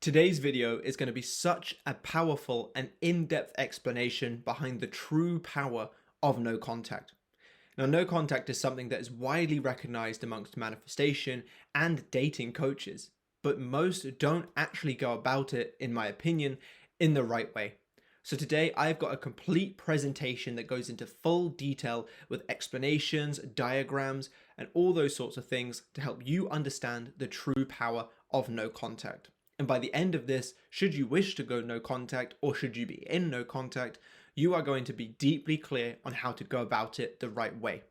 Today's video is going to be such a powerful and in-depth explanation behind the true power of no contact. Now, no contact is something that is widely recognized amongst manifestation and dating coaches, but most don't actually go about it, in my opinion, in the right way. So today I've got a complete presentation that goes into full detail with explanations, diagrams, and all those sorts of things to help you understand the true power of no contact. And by the end of this, should you wish to go no contact or should you be in no contact, you are going to be deeply clear on how to go about it the right way.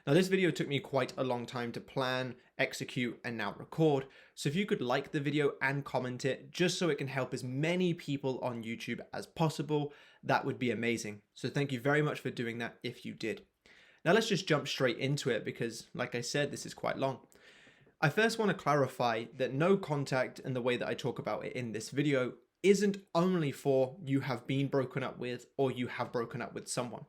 Now, this video took me quite a long time to plan, execute, and now record. So if you could like the video and comment it, just so it can help as many people on YouTube as possible, that would be amazing. So thank you very much for doing that if you did. Now let's just jump straight into it because, like I said, this is quite long. I first want to clarify that no contact and the way that I talk about it in this video isn't only for you have been broken up with or you have broken up with someone.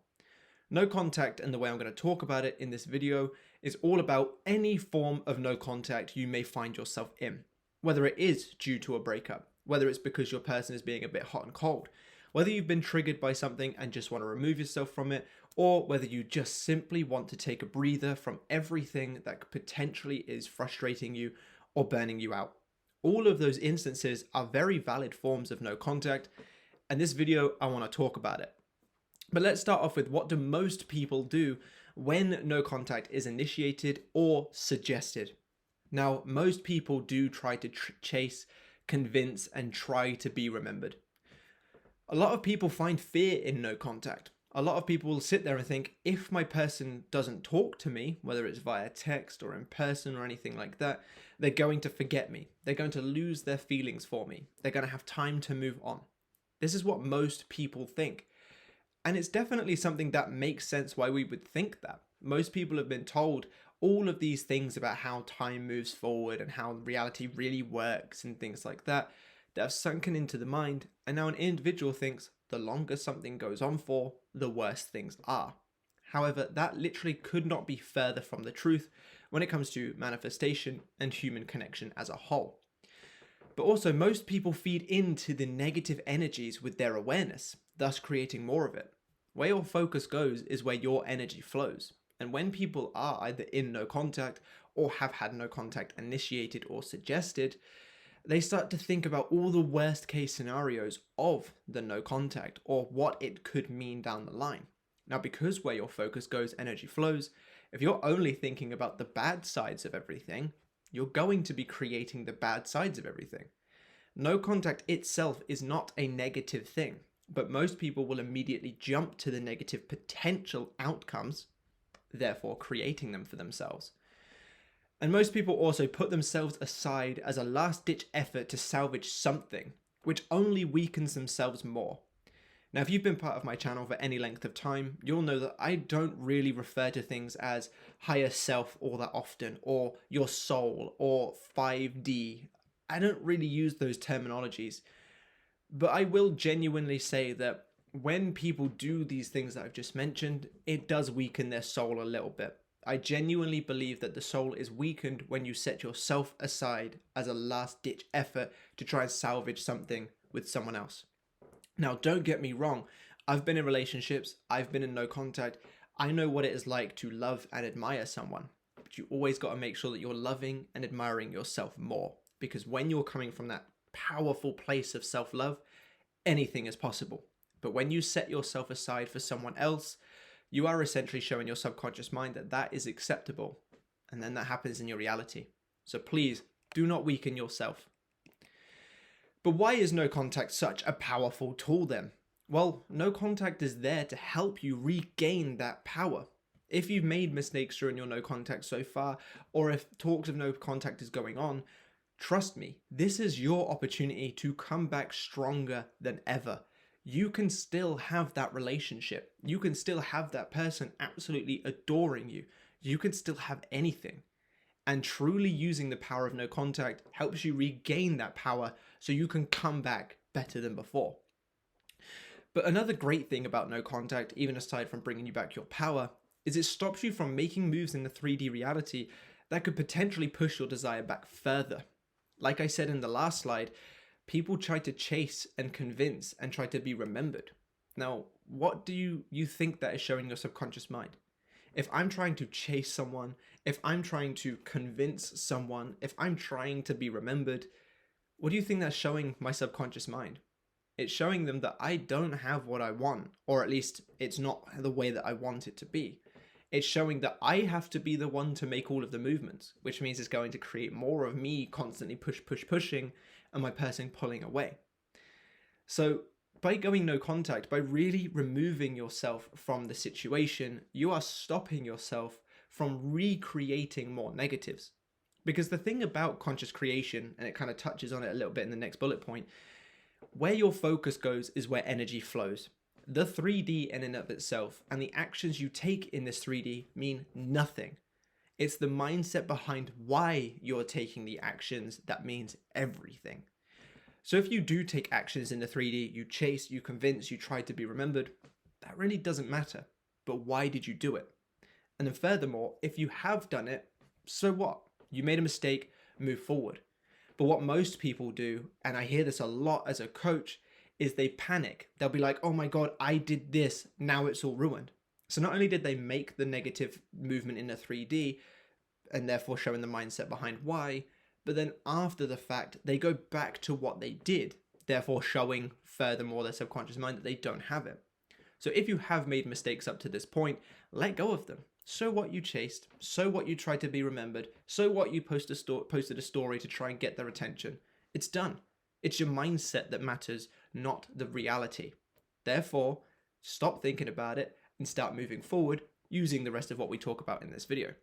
No contact and the way I'm going to talk about it in this video is all about any form of no contact you may find yourself in, whether it is due to a breakup, whether it's because your person is being a bit hot and cold, whether you've been triggered by something and just want to remove yourself from it, or whether you just simply want to take a breather from everything that potentially is frustrating you or burning you out. All of those instances are very valid forms of no contact, and this video I want to talk about it. But let's start off with, what do most people do when no contact is initiated or suggested? Now, most people do try to chase, convince, and try to be remembered. A lot of people find fear in no contact. A lot of people will sit there and think, if my person doesn't talk to me, whether it's via text or in person or anything like that, they're going to forget me. They're going to lose their feelings for me. They're going to have time to move on. This is what most people think. And it's definitely something that makes sense why we would think that. Most people have been told all of these things about how time moves forward and how reality really works and things like that have sunken into the mind, and now an individual thinks the longer something goes on for, the worse things are. However, that literally could not be further from the truth when it comes to manifestation and human connection as a whole. But also, most people feed into the negative energies with their awareness, thus creating more of it. Where your focus goes is where your energy flows. And when people are either in no contact or have had no contact initiated or suggested, they start to think about all the worst case scenarios of the no contact or what it could mean down the line. Now, because where your focus goes, energy flows, if you're only thinking about the bad sides of everything, you're going to be creating the bad sides of everything. No contact itself is not a negative thing, but most people will immediately jump to the negative potential outcomes, therefore creating them for themselves. And most people also put themselves aside as a last-ditch effort to salvage something, which only weakens themselves more. Now, if you've been part of my channel for any length of time, you'll know that I don't really refer to things as higher self all that often, or your soul, or 5D. I don't really use those terminologies. But I will genuinely say that when people do these things that I've just mentioned, it does weaken their soul a little bit. I genuinely believe that the soul is weakened when you set yourself aside as a last-ditch effort to try and salvage something with someone else. Now, don't get me wrong. I've been in relationships. I've been in no contact. I know what it is like to love and admire someone. But you always got to make sure that you're loving and admiring yourself more. Because when you're coming from that powerful place of self-love, anything is possible. But when you set yourself aside for someone else, you are essentially showing your subconscious mind that that is acceptable, and then that happens in your reality. So please do not weaken yourself. But why is no contact such a powerful tool then? Well, no contact is there to help you regain that power. If you've made mistakes during your no contact so far, or if talks of no contact is going on, trust me, this is your opportunity to come back stronger than ever. You can still have that relationship. You can still have that person absolutely adoring you. You can still have anything. And truly using the power of no contact helps you regain that power so you can come back better than before. But another great thing about no contact, even aside from bringing you back your power, is it stops you from making moves in the 3D reality that could potentially push your desire back further. Like I said in the last slide, people try to chase and convince and try to be remembered. Now, what do you think that is showing your subconscious mind? If I'm trying to chase someone, if I'm trying to convince someone, if I'm trying to be remembered, what do you think that's showing my subconscious mind? It's showing them that I don't have what I want, or at least it's not the way that I want it to be. It's showing that I have to be the one to make all of the movements, which means it's going to create more of me constantly pushing, and my person pulling away. So by going no contact, by really removing yourself from the situation, you are stopping yourself from recreating more negatives. Because the thing about conscious creation, and it kind of touches on it a little bit in the next bullet point, where your focus goes is where energy flows. The 3D in and of itself and the actions you take in this 3D mean nothing. It's the mindset behind why you're taking the actions that means everything. So if you do take actions in the 3D, you chase, you convince, you try to be remembered, that really doesn't matter. But why did you do it? And then furthermore, if you have done it, so what? You made a mistake, move forward. But what most people do, and I hear this a lot as a coach, is they panic. They'll be like, oh my God, I did this, now it's all ruined. So not only did they make the negative movement in the 3D, and therefore showing the mindset behind why, but then after the fact, they go back to what they did, therefore showing furthermore their subconscious mind that they don't have it. So if you have made mistakes up to this point, let go of them. So what you chased, so what you tried to be remembered, so what you posted a story to try and get their attention. It's done. It's your mindset that matters, not the reality. Therefore, stop thinking about it and start moving forward using the rest of what we talk about in this video.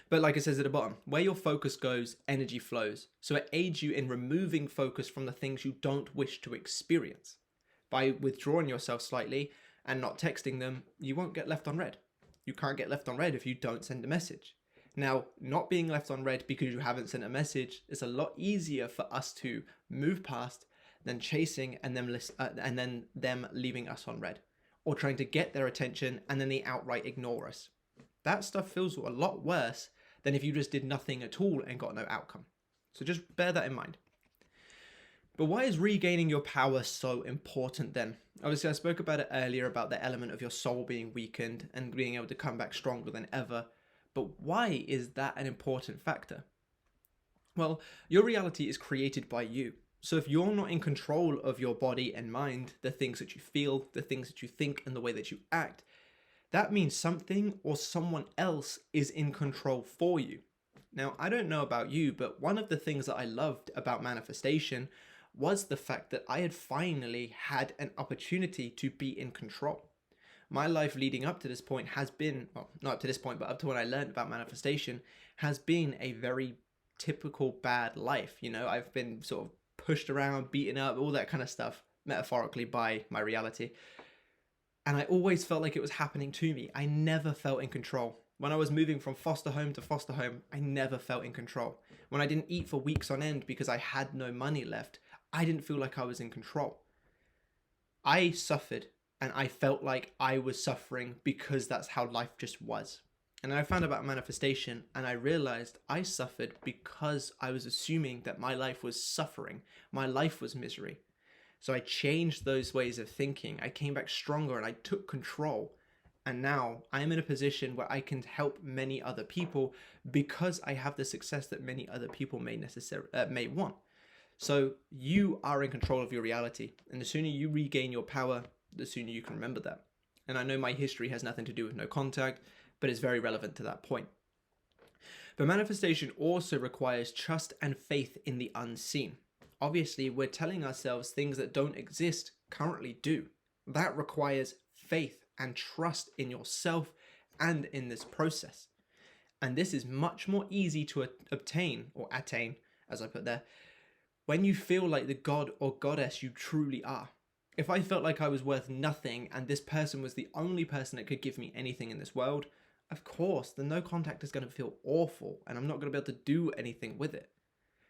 But like it says at the bottom, where your focus goes, energy flows. So it aids you in removing focus from the things you don't wish to experience. By withdrawing yourself slightly and not texting them, you won't get left on red. You can't get left on red if you don't send a message. Now, not being left on red because you haven't sent a message is a lot easier for us to move past than chasing and then them leaving us on red, or trying to get their attention and then they outright ignore us. That stuff feels a lot worse than if you just did nothing at all and got no outcome. So just bear that in mind. But why is regaining your power so important then? Obviously, I spoke about it earlier about the element of your soul being weakened and being able to come back stronger than ever. But why is that an important factor? Well, your reality is created by you. So if you're not in control of your body and mind, the things that you feel, the things that you think, and the way that you act, that means something or someone else is in control for you. Now, I don't know about you, but one of the things that I loved about manifestation was the fact that I had finally had an opportunity to be in control. My life leading up to this point has been, well, not up to this point, but up to when I learned about manifestation, has been a very typical bad life. You know, I've been sort of pushed around, beaten up, all that kind of stuff, metaphorically by my reality. And I always felt like it was happening to me. I never felt in control. When I was moving from foster home to foster home, I never felt in control. When I didn't eat for weeks on end because I had no money left, I didn't feel like I was in control. I suffered, and I felt like I was suffering because that's how life just was. And I found out about manifestation, and I realized I suffered because I was assuming that my life was suffering. My life was misery. So I changed those ways of thinking. I came back stronger and I took control. And now I am in a position where I can help many other people because I have the success that many other people may want. So you are in control of your reality. And the sooner you regain your power, the sooner you can remember that. And I know my history has nothing to do with no contact, but it's very relevant to that point. But manifestation also requires trust and faith in the unseen. Obviously, we're telling ourselves things that don't exist currently do. That requires faith and trust in yourself and in this process. And this is much more easy to obtain or attain, as I put there, when you feel like the god or goddess you truly are. If I felt like I was worth nothing and this person was the only person that could give me anything in this world, of course, the no contact is going to feel awful and I'm not going to be able to do anything with it.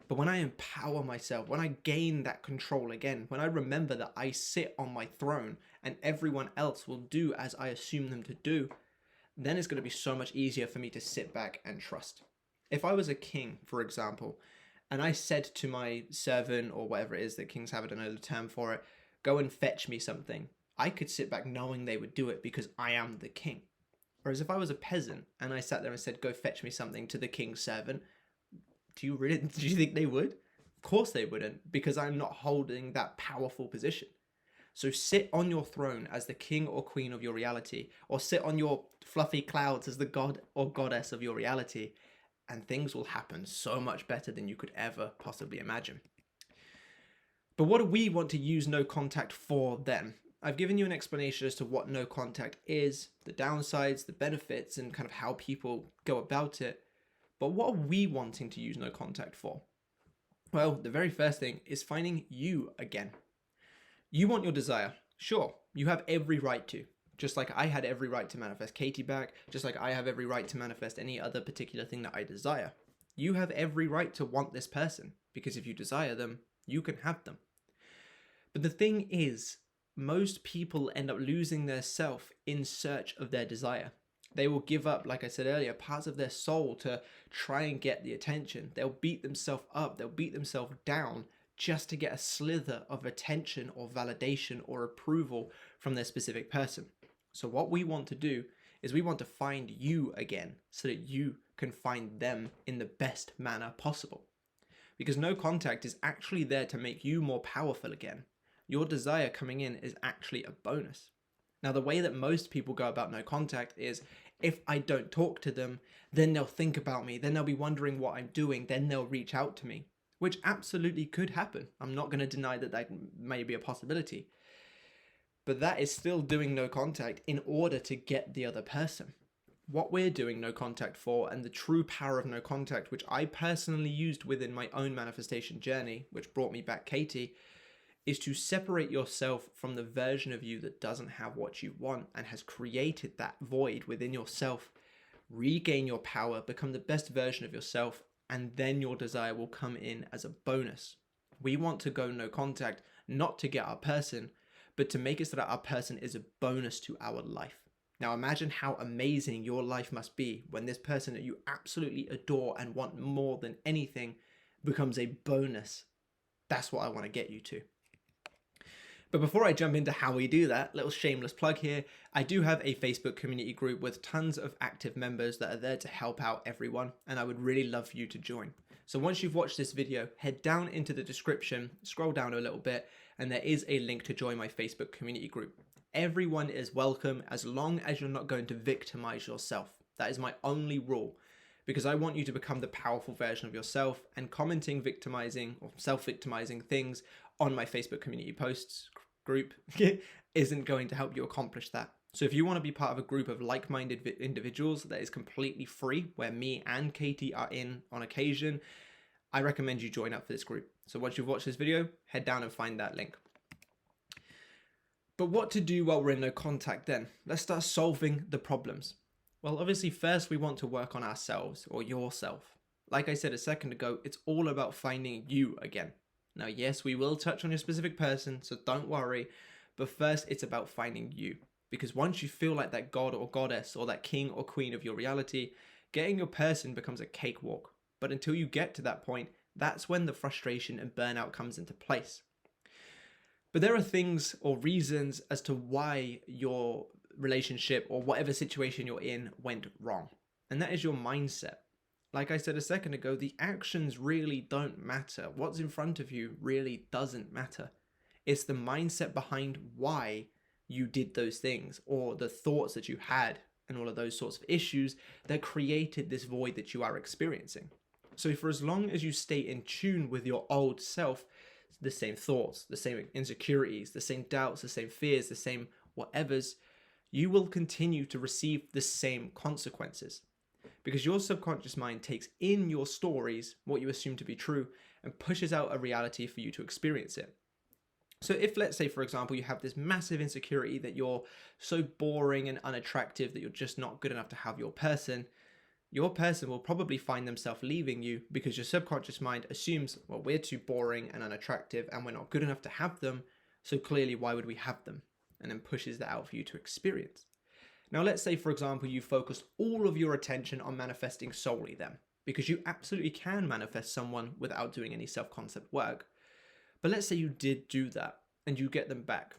But when I empower myself, when I gain that control again, when I remember that I sit on my throne and everyone else will do as I assume them to do, then it's going to be so much easier for me to sit back and trust. If I was a king, for example, and I said to my servant, or whatever it is that kings have, I don't know the term for it, go and fetch me something, I could sit back knowing they would do it because I am the king. Whereas if I was a peasant and I sat there and said, go fetch me something to the king's servant, do you think they would? Of course they wouldn't, because I'm not holding that powerful position. So sit on your throne as the king or queen of your reality, or sit on your fluffy clouds as the god or goddess of your reality, and things will happen so much better than you could ever possibly imagine. But what do we want to use no contact for then? I've given you an explanation as to what no contact is, the downsides, the benefits, and kind of how people go about it. But what are we wanting to use no contact for? Well, the very first thing is finding you again. You want your desire. Sure, you have every right to. Just like I had every right to manifest Katie back, just like I have every right to manifest any other particular thing that I desire. You have every right to want this person, because if you desire them, you can have them. But the thing is, most people end up losing their self in search of their desire. They will give up, like I said earlier, parts of their soul to try and get the attention. They'll beat themselves up, they'll beat themselves down just to get a slither of attention or validation or approval from their specific person. So what we want to do is we want to find you again so that you can find them in the best manner possible. Because no contact is actually there to make you more powerful again. Your desire coming in is actually a bonus. Now, the way that most people go about no contact is, if I don't talk to them, then they'll think about me, then they'll be wondering what I'm doing, then they'll reach out to me, which absolutely could happen. I'm not going to deny that that may be a possibility. But that is still doing no contact in order to get the other person. What we're doing no contact for, and the true power of no contact, which I personally used within my own manifestation journey, which brought me back Katie, is to separate yourself from the version of you that doesn't have what you want and has created that void within yourself. Regain your power, become the best version of yourself, and then your desire will come in as a bonus. We want to go no contact, not to get our person, but to make it so that our person is a bonus to our life. Now imagine how amazing your life must be when this person that you absolutely adore and want more than anything becomes a bonus. That's what I want to get you to. But before I jump into how we do that, little shameless plug here, I do have a Facebook community group with tons of active members that are there to help out everyone, and I would really love for you to join. So once you've watched this video, head down into the description, scroll down a little bit, and there is a link to join my Facebook community group. Everyone is welcome as long as you're not going to victimize yourself. That is my only rule, because I want you to become the powerful version of yourself, and commenting victimizing or self-victimizing things on my Facebook community posts group isn't going to help you accomplish that. So if you want to be part of a group of like-minded individuals that is completely free, where me and Katie are in on occasion, I recommend you join up for this group. So once you've watched this video, head down and find that link. But what to do while we're in no contact then? Let's start solving the problems. Well, obviously first we want to work on ourselves, or yourself. Like I said a second ago, it's all about finding you again. Now, yes, we will touch on your specific person, so don't worry. But first, it's about finding you. Because once you feel like that god or goddess or that king or queen of your reality, getting your person becomes a cakewalk. But until you get to that point, that's when the frustration and burnout comes into place. But there are things or reasons as to why your relationship or whatever situation you're in went wrong. And that is your mindset. Like I said a second ago, the actions really don't matter. What's in front of you really doesn't matter. It's the mindset behind why you did those things, or the thoughts that you had and all of those sorts of issues that created this void that you are experiencing. So for as long as you stay in tune with your old self, the same thoughts, the same insecurities, the same doubts, the same fears, the same whatevers, you will continue to receive the same consequences. Because your subconscious mind takes in your stories, what you assume to be true, and pushes out a reality for you to experience it. So if, let's say, for example, you have this massive insecurity that you're so boring and unattractive that you're just not good enough to have your person will probably find themselves leaving you because your subconscious mind assumes, well, we're too boring and unattractive and we're not good enough to have them, so clearly why would we have them? And then pushes that out for you to experience. Now, let's say, for example, you focused all of your attention on manifesting solely them. because you absolutely can manifest someone without doing any self-concept work. But let's say you did do that and you get them back.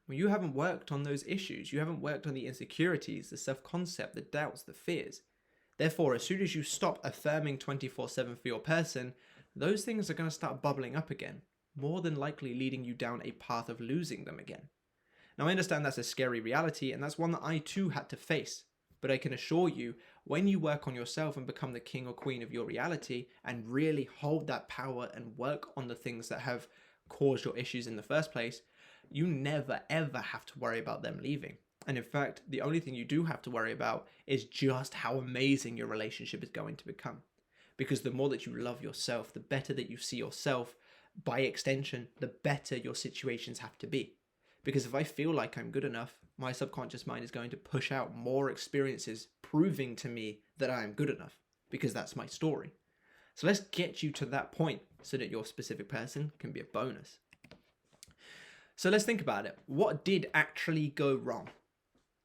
Well, you haven't worked on those issues. You haven't worked on the insecurities, the self-concept, the doubts, the fears. Therefore, as soon as you stop affirming 24/7 for your person, those things are going to start bubbling up again, more than likely leading you down a path of losing them again. Now, I understand that's a scary reality, and that's one that I too had to face. But I can assure you, when you work on yourself and become the king or queen of your reality and really hold that power and work on the things that have caused your issues in the first place, you never ever have to worry about them leaving. And in fact, the only thing you do have to worry about is just how amazing your relationship is going to become. Because the more that you love yourself, the better that you see yourself, by extension, the better your situations have to be. Because if I feel like I'm good enough, my subconscious mind is going to push out more experiences proving to me that I am good enough, because that's my story. So let's get you to that point so that your specific person can be a bonus. So let's think about it. What did actually go wrong?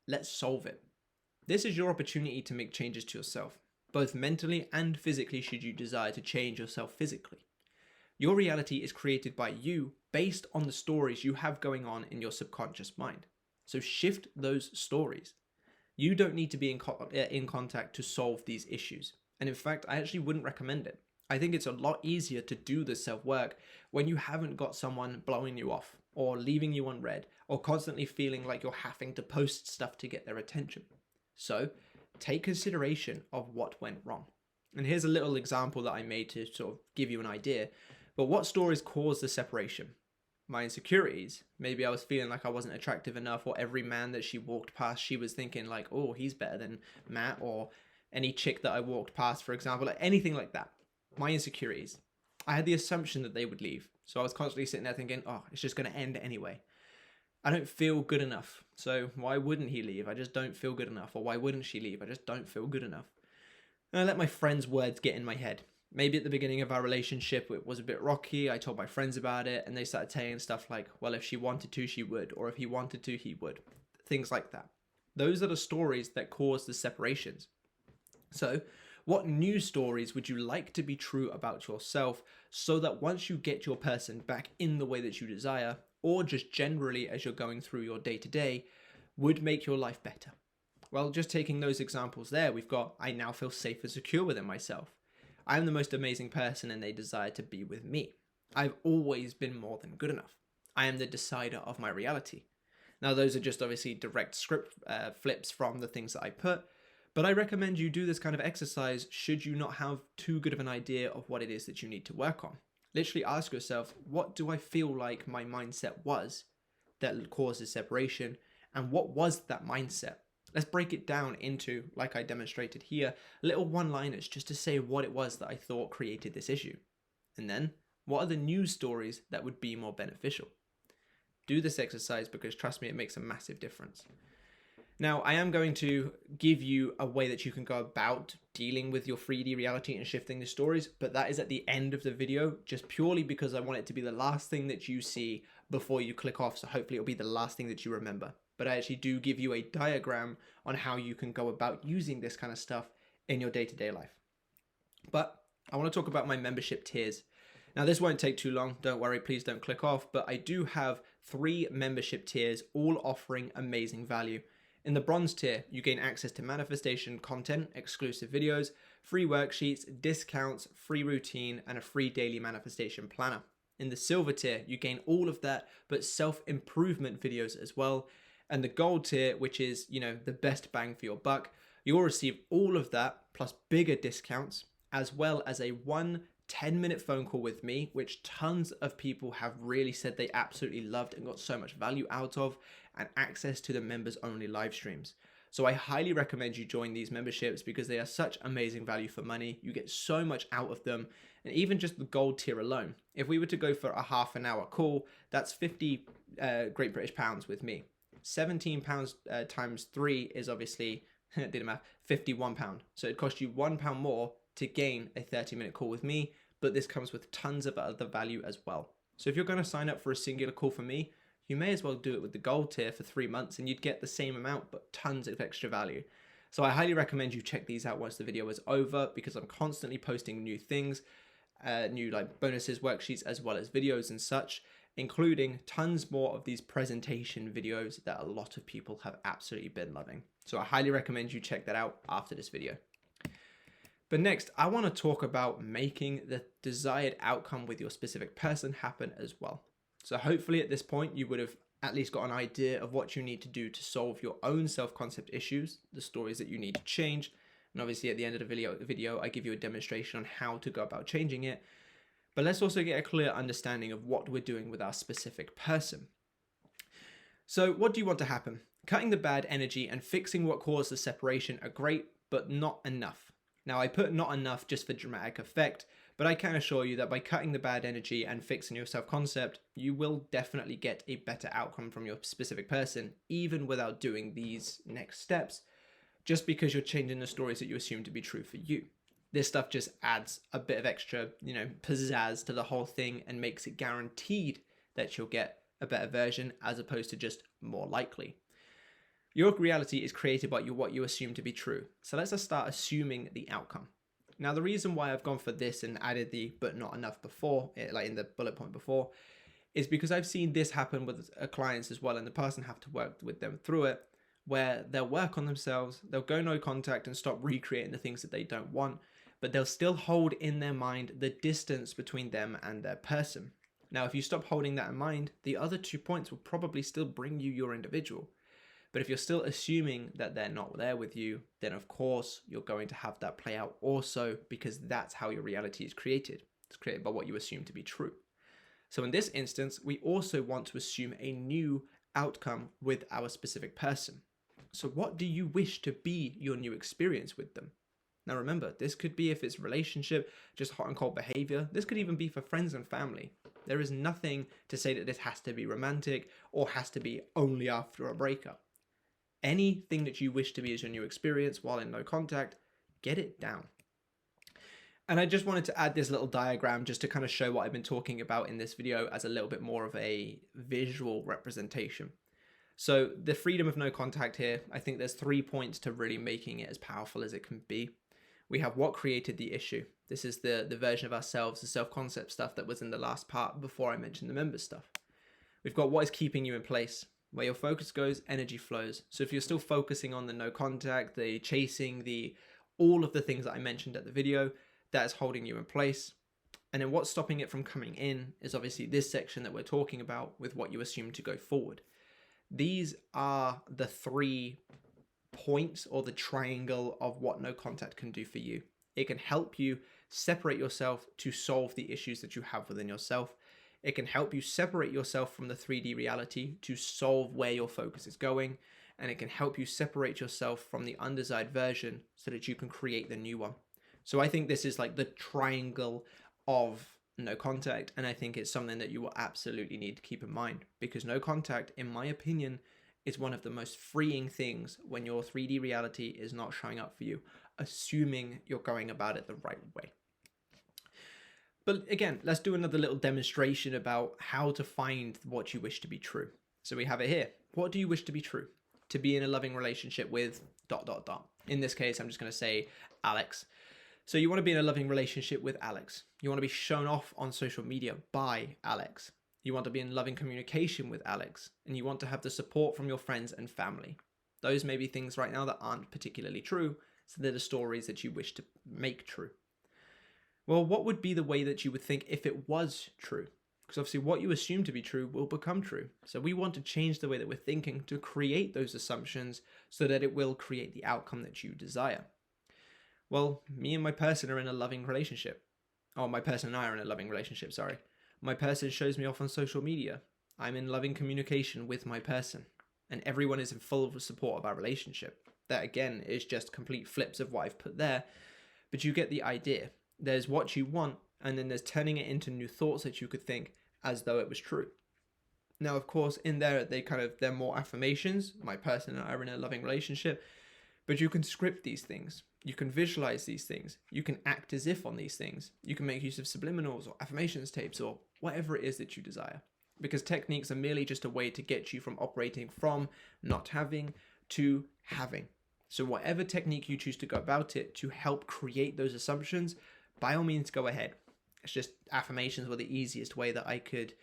Let's solve it. This is your opportunity to make changes to yourself, both mentally and physically should you desire to change yourself physically. Your reality is created by you based on the stories you have going on in your subconscious mind. So shift those stories. You don't need to be in contact to solve these issues. And in fact, I actually wouldn't recommend it. I think it's a lot easier to do the self-work when you haven't got someone blowing you off or leaving you unread or constantly feeling like you're having to post stuff to get their attention. So take consideration of what went wrong. And here's a little example that I made to sort of give you an idea. But what stories caused the separation? My insecurities. Maybe I was feeling like I wasn't attractive enough, or every man that she walked past, she was thinking like, oh, he's better than Matt, or any chick that I walked past, for example, like anything like that. My insecurities. I had the assumption that they would leave. So I was constantly sitting there thinking, oh, it's just going to end anyway. I don't feel good enough. So why wouldn't he leave? I just don't feel good enough. Or why wouldn't she leave? I just don't feel good enough. And I let my friends' words get in my head. Maybe at the beginning of our relationship, it was a bit rocky. I told my friends about it and they started saying stuff like, well, if she wanted to, she would. Or if he wanted to, he would. Things like that. Those are the stories that cause the separations. So what new stories would you like to be true about yourself so that once you get your person back in the way that you desire, or just generally as you're going through your day-to-day, would make your life better? Well, just taking those examples there, we've got, I now feel safe and secure within myself. I'm the most amazing person and they desire to be with me. I've always been more than good enough. I am the decider of my reality. Now, those are just obviously direct script flips from the things that I put, but I recommend you do this kind of exercise should you not have too good of an idea of what it is that you need to work on. Literally ask yourself, what do I feel like my mindset was that causes separation, and what was that mindset? Let's break it down into, like I demonstrated here, little one-liners just to say what it was that I thought created this issue. And then, what are the news stories that would be more beneficial? Do this exercise because trust me, it makes a massive difference. Now, I am going to give you a way that you can go about dealing with your 3D reality and shifting the stories, but that is at the end of the video, just purely because I want it to be the last thing that you see before you click off, so hopefully it'll be the last thing that you remember. But I actually do give you a diagram on how you can go about using this kind of stuff in your day-to-day life. But I want to talk about my membership tiers. Now, this won't take too long. Don't worry, please don't click off. But I do have 3 membership tiers, all offering amazing value. In the bronze tier, you gain access to manifestation content, exclusive videos, free worksheets, discounts, free routine, and a free daily manifestation planner. In the silver tier, you gain all of that, but self-improvement videos as well. And the gold tier, which is, the best bang for your buck, you'll receive all of that plus bigger discounts, as well as a 10-minute phone call with me, which tons of people have really said they absolutely loved and got so much value out of, and access to the members only live streams. So I highly recommend you join these memberships because they are such amazing value for money. You get so much out of them. And even just the gold tier alone, if we were to go for a half an hour call, that's 50 Great British pounds with me. 17 pounds times 3 is obviously, did the math, 51 pound. So it costs you £1 more to gain a 30-minute call with me, but this comes with tons of other value as well. So if you're going to sign up for a singular call from me, you may as well do it with the gold tier for 3 months and you'd get the same amount, but tons of extra value. So I highly recommend you check these out once the video is over, because I'm constantly posting new things, new like bonuses, worksheets, as well as videos and such, including tons more of these presentation videos that a lot of people have absolutely been loving. So I highly recommend you check that out after this video. But next, I want to talk about making the desired outcome with your specific person happen as well. So hopefully at this point, you would have at least got an idea of what you need to do to solve your own self-concept issues, the stories that you need to change. And obviously at the end of the video, I give you a demonstration on how to go about changing it. But let's also get a clear understanding of what we're doing with our specific person. So what do you want to happen? Cutting the bad energy and fixing what caused the separation are great, but not enough. Now, I put not enough just for dramatic effect, but I can assure you that by cutting the bad energy and fixing your self-concept, you will definitely get a better outcome from your specific person, even without doing these next steps, just because you're changing the stories that you assume to be true for you. This stuff just adds a bit of extra, pizzazz to the whole thing and makes it guaranteed that you'll get a better version as opposed to just more likely. Your reality is created by what you assume to be true. So let's just start assuming the outcome. Now, the reason why I've gone for this and added the but not enough before, like in the bullet point before, is because I've seen this happen with clients as well, and the person have to work with them through it, where they'll work on themselves, they'll go no contact and stop recreating the things that they don't want, but they'll still hold in their mind the distance between them and their person. Now, if you stop holding that in mind, the other 2 points will probably still bring you your individual. But if you're still assuming that they're not there with you, then of course you're going to have that play out also, because that's how your reality is created. It's created by what you assume to be true. So in this instance, we also want to assume a new outcome with our specific person. So what do you wish to be your new experience with them? Now remember, this could be, if it's relationship, just hot and cold behavior. This could even be for friends and family. There is nothing to say that this has to be romantic or has to be only after a breakup. Anything that you wish to be as your new experience while in no contact, get it down. And I just wanted to add this little diagram just to kind of show what I've been talking about in this video as a little bit more of a visual representation. So the freedom of no contact here, I think there's 3 points to really making it as powerful as it can be. We have what created the issue. This is the version of ourselves, the self-concept stuff that was in the last part before I mentioned the members stuff. We've got what is keeping you in place. Where your focus goes, energy flows. So if you're still focusing on the no contact, the chasing, all of the things that I mentioned at the video, that is holding you in place. And then what's stopping it from coming in is obviously this section that we're talking about with what you assume to go forward. These are the 3 points or the triangle of what no contact can do for you. It can help you separate yourself to solve the issues that you have within yourself. It can help you separate yourself from the 3D reality to solve where your focus is going. And it can help you separate yourself from the undesired version so that you can create the new one. So I think this is like the triangle of no contact. And I think it's something that you will absolutely need to keep in mind, because no contact, in my opinion, is one of the most freeing things when your 3D reality is not showing up for you, assuming you're going about it the right way. But again, let's do another little demonstration about how to find what you wish to be true. So we have it here. What do you wish to be true? To be in a loving relationship with ... In this case, I'm just going to say Alex. So you want to be in a loving relationship with Alex. You want to be shown off on social media by Alex. You want to be in loving communication with Alex. And you want to have the support from your friends and family. Those may be things right now that aren't particularly true. So they're the stories that you wish to make true. Well, what would be the way that you would think if it was true? Because obviously what you assume to be true will become true. So we want to change the way that we're thinking to create those assumptions so that it will create the outcome that you desire. Well, me and my person are in a loving relationship. Oh, my person and I are in a loving relationship, sorry. My person shows me off on social media. I'm in loving communication with my person. And everyone is in full support of our relationship. That again is just complete flips of what I've put there. But you get the idea. There's what you want, and then there's turning it into new thoughts that you could think as though it was true. Now, of course, in there, they're more affirmations. My person and I are in a loving relationship, but you can script these things. You can visualize these things. You can act as if on these things. You can make use of subliminals or affirmations tapes or whatever it is that you desire. Because techniques are merely just a way to get you from operating from not having to having. So whatever technique you choose to go about it to help create those assumptions, by all means go ahead. It's just affirmations were the easiest way that I could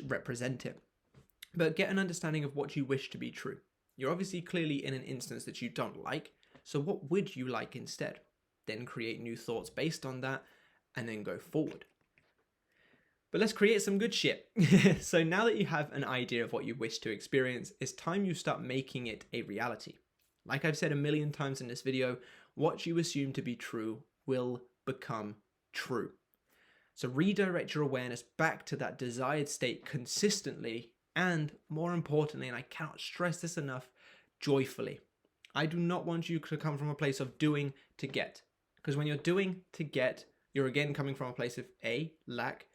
represent it. But get an understanding of what you wish to be true. You're obviously clearly in an instance that you don't like, so what would you like instead? Then create new thoughts based on that, and then go forward. But let's create some good shit. So now that you have an idea of what you wish to experience, it's time you start making it a reality. Like I've said a million times in this video, what you assume to be true will become true. So redirect your awareness back to that desired state consistently, and more importantly, and I cannot stress this enough, joyfully. I do not want you to come from a place of doing to get, because when you're doing to get, you're again coming from a place of lack,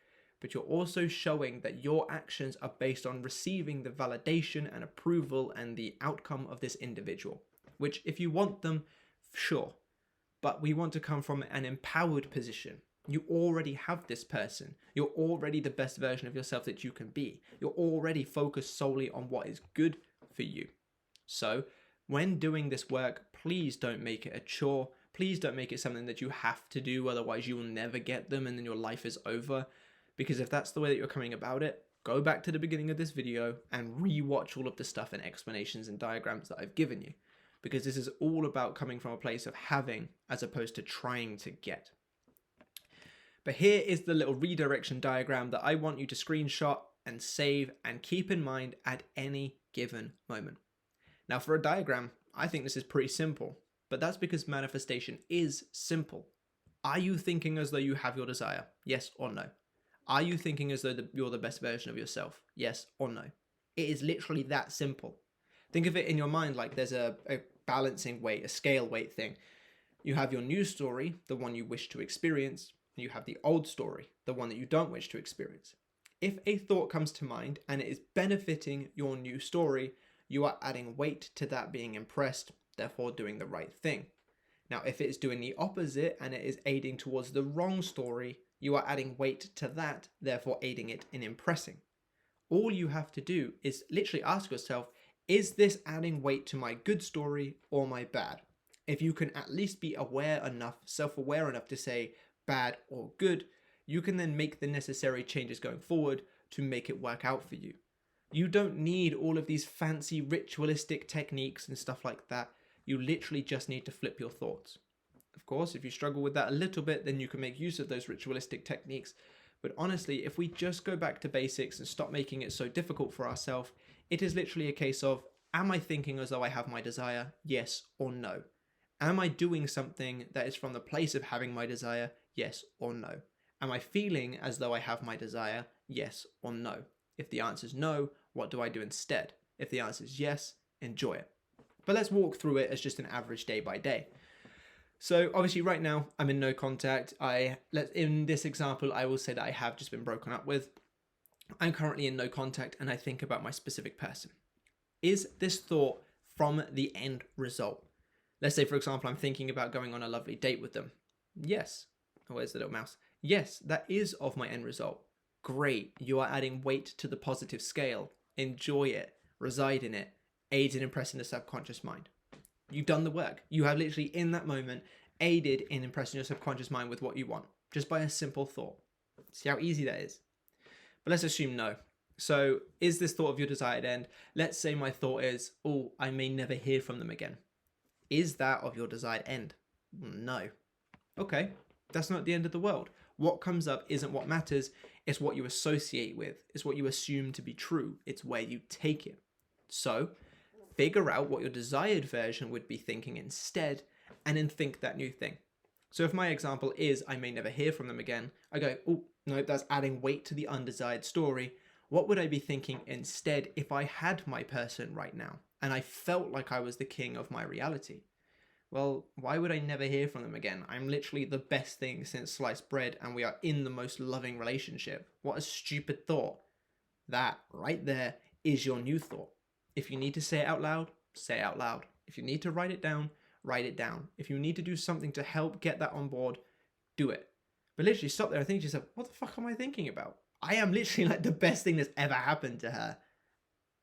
but you're also showing that your actions are based on receiving the validation and approval and the outcome of this individual, which if you want them, sure, but we want to come from an empowered position. You already have this person. You're already the best version of yourself that you can be. You're already focused solely on what is good for you. So when doing this work, please don't make it a chore. Please don't make it something that you have to do, otherwise you will never get them and then your life is over. Because if that's the way that you're coming about it, go back to the beginning of this video and re-watch all of the stuff and explanations and diagrams that I've given you. Because this is all about coming from a place of having as opposed to trying to get. But here is the little redirection diagram that I want you to screenshot and save and keep in mind at any given moment. Now for a diagram, I think this is pretty simple, but that's because manifestation is simple. Are you thinking as though you have your desire? Yes or no? Are you thinking as though you're the best version of yourself? Yes or no? It is literally that simple. Think of it in your mind like there's a balancing weight, a scale weight thing. You have your new story, the one you wish to experience. You have the old story, the one that you don't wish to experience. If a thought comes to mind and it is benefiting your new story, you are adding weight to that being impressed, therefore doing the right thing. Now, if it is doing the opposite and it is aiding towards the wrong story, you are adding weight to that, therefore aiding it in impressing. All you have to do is literally ask yourself, is this adding weight to my good story or my bad? If you can at least be aware enough, self-aware enough to say bad or good, you can then make the necessary changes going forward to make it work out for you. You don't need all of these fancy ritualistic techniques and stuff like that. You literally just need to flip your thoughts. Of course, if you struggle with that a little bit, then you can make use of those ritualistic techniques. But honestly, if we just go back to basics and stop making it so difficult for ourselves, it is literally a case of, am I thinking as though I have my desire? Yes or no? Am I doing something that is from the place of having my desire? Yes or no? Am I feeling as though I have my desire? Yes or no? If the answer is no, what do I do instead? If the answer is yes, enjoy it. But let's walk through it as just an average day by day. So obviously right now I'm in no contact. In this example, I will say that I have just been broken up with. I'm currently in no contact and I think about my specific person. Is this thought from the end result? Let's say, for example, I'm thinking about going on a lovely date with them. Yes. Oh, where's the little mouse? Yes, that is of my end result. Great. You are adding weight to the positive scale. Enjoy it. Reside in it. Aids in impressing the subconscious mind. You've done the work. You have literally in that moment aided in impressing your subconscious mind with what you want, just by a simple thought. See how easy that is? But let's assume no. So is this thought of your desired end? Let's say my thought is, oh, I may never hear from them again. Is that of your desired end? No. Okay, that's not the end of the world. What comes up isn't what matters. It's what you associate with. It's what you assume to be true. It's where you take it. So figure out what your desired version would be thinking instead, and then think that new thing. So if my example is, I may never hear from them again, I go, oh, no, that's adding weight to the undesired story. What would I be thinking instead if I had my person right now, and I felt like I was the king of my reality? Well, why would I never hear from them again? I'm literally the best thing since sliced bread, and we are in the most loving relationship. What a stupid thought. That right there is your new thought. If you need to say it out loud, say it out loud. If you need to write it down, write it down. If you need to do something to help get that on board, do it. But literally stop there and think to yourself, what the fuck am I thinking about? I am literally like the best thing that's ever happened to her.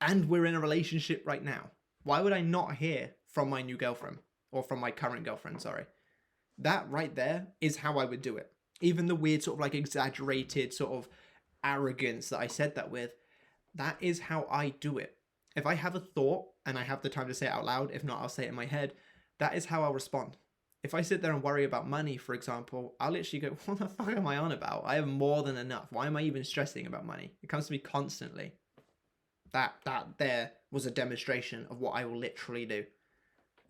And we're in a relationship right now. Why would I not hear from my new girlfriend? or from my current girlfriend, sorry. That right there is how I would do it. Even the weird sort of like exaggerated sort of arrogance that I said that with, that is how I do it. If I have a thought and I have the time to say it out loud, if not, I'll say it in my head, that is how I'll respond. If I sit there and worry about money, for example, I'll literally go, what the fuck am I on about? I have more than enough. Why am I even stressing about money? It comes to me constantly. That there was a demonstration of what I will literally do.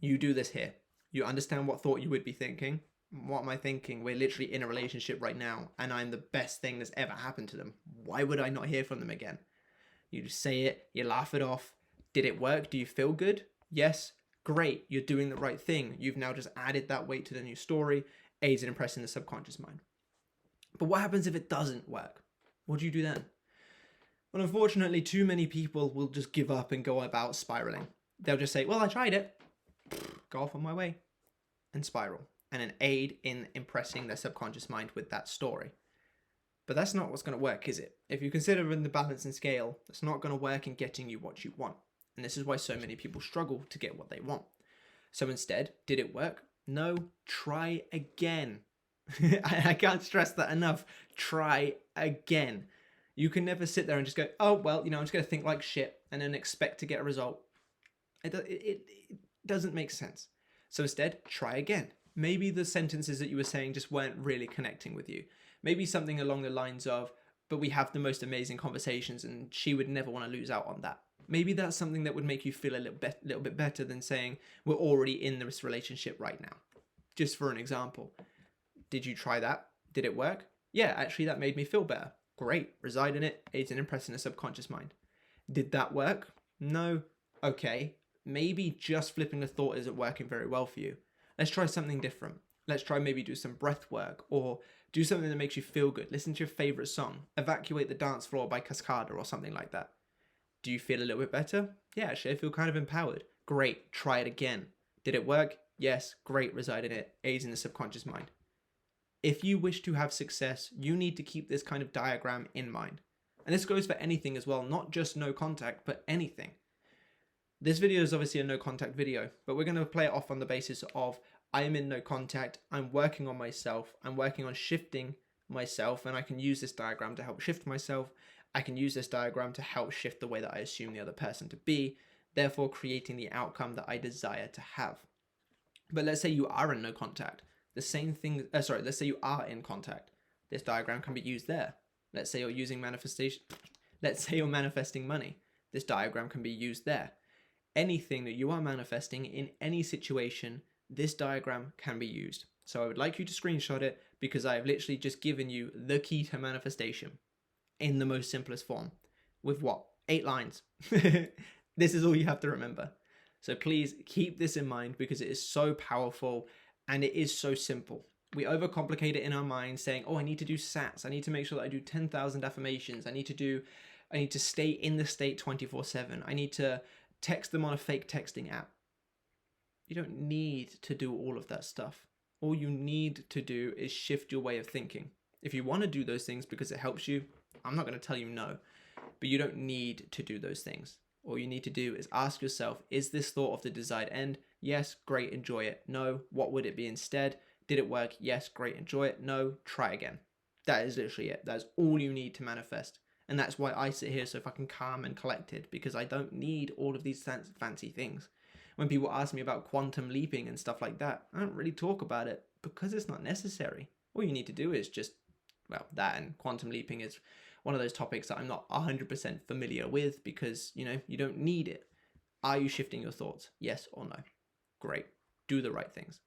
You do this here. You understand what thought you would be thinking. What am I thinking? We're literally in a relationship right now, and I'm the best thing that's ever happened to them. Why would I not hear from them again? You just say it, you laugh it off. Did it work? Do you feel good? Yes. Great. You're doing the right thing. You've now just added that weight to the new story, aids in impressing the subconscious mind. But what happens if it doesn't work? What do you do then? Well, unfortunately, too many people will just give up and go about spiraling. They'll just say, well, I tried it. Go off on my way and spiral, and an aid in impressing their subconscious mind with that story. But that's not what's going to work, is it? If you consider in the balancing scale, it's not going to work in getting you what you want. And this is why so many people struggle to get what they want. So instead, did it work? No, try again. I can't stress that enough. Try again. You can never sit there and just go, oh, well, I'm just going to think like shit and then expect to get a result. It doesn't make sense. So instead, try again. Maybe the sentences that you were saying just weren't really connecting with you. Maybe something along the lines of, but we have the most amazing conversations and she would never want to lose out on that. Maybe that's something that would make you feel a little bit better than saying we're already in this relationship right now. Just for an example. Did you try that? Did it work? Yeah, actually that made me feel better. Great. Reside in it. Aids in impressing the subconscious mind. Did that work? No. Okay. Maybe just flipping a thought isn't working very well for you. Let's try something different. Let's try maybe do some breath work or do something that makes you feel good. Listen to your favorite song. Evacuate the Dance Floor by Cascada or something like that. Do you feel a little bit better? Yeah, actually, I feel kind of empowered. Great. Try it again. Did it work? Yes. Great. Reside in it. Aids in the subconscious mind. If you wish to have success, you need to keep this kind of diagram in mind. And this goes for anything as well, not just no contact, but anything. This video is obviously a no contact video, but we're going to play it off on the basis of I am in no contact, I'm working on myself, I'm working on shifting myself, and I can use this diagram to help shift myself. I can use this diagram to help shift the way that I assume the other person to be, therefore creating the outcome that I desire to have. But let's say you are in no contact. Let's say you are in contact. This diagram can be used there. Let's say you're using manifestation. Let's say you're manifesting money. This diagram can be used there. Anything that you are manifesting in any situation, this diagram can be used. So I would like you to screenshot it because I have literally just given you the key to manifestation in the most simplest form with 8 lines. This is all you have to remember. So please keep this in mind because it is so powerful and it is so simple. We overcomplicate it in our minds saying, oh, I need to do SATs. I need to make sure that I do 10,000 affirmations. I need to stay in the state 24/7. I need to text them on a fake texting app. You don't need to do all of that stuff. All you need to do is shift your way of thinking. If you want to do those things because it helps you, I'm not going to tell you no, but you don't need to do those things. All you need to do is ask yourself, is this thought of the desired end? Yes, great, enjoy it. No, what would it be instead? Did it work? Yes, great, enjoy it. No, try again. That is literally it. That's all you need to manifest. And that's why I sit here so fucking calm and collected, because I don't need all of these fancy things. When people ask me about quantum leaping and stuff like that, I don't really talk about it because it's not necessary. All you need to do is just, that, and quantum leaping is one of those topics that I'm not 100% familiar with because, you don't need it. Are you shifting your thoughts? Yes or no? Great. Do the right things.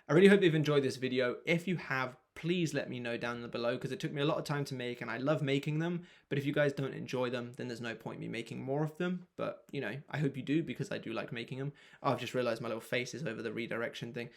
I really hope you've enjoyed this video. If you have, please let me know down below because it took me a lot of time to make and I love making them. But if you guys don't enjoy them, then there's no point in me making more of them. But, I hope you do because I do like making them. Oh, I've just realized my little face is over the redirection thing.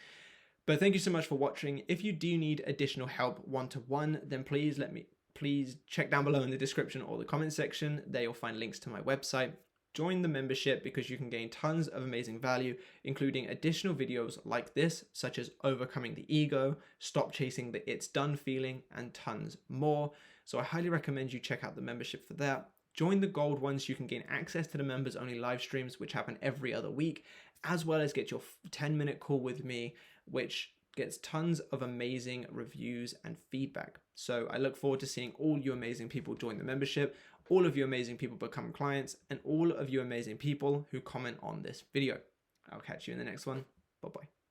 But thank you so much for watching. If you do need additional help one-to-one, then please check down below in the description or the comment section. There you'll find links to my website. Join the membership because you can gain tons of amazing value, including additional videos like this, such as overcoming the ego, stop chasing the it's done feeling, and tons more. So I highly recommend you check out the membership for that. Join the gold one so you can gain access to the members only live streams, which happen every other week, as well as get your 10-minute call with me, which gets tons of amazing reviews and feedback. So I look forward to seeing all you amazing people join the membership, all of you amazing people become clients, and all of you amazing people who comment on this video. I'll catch you in the next one. Bye-bye.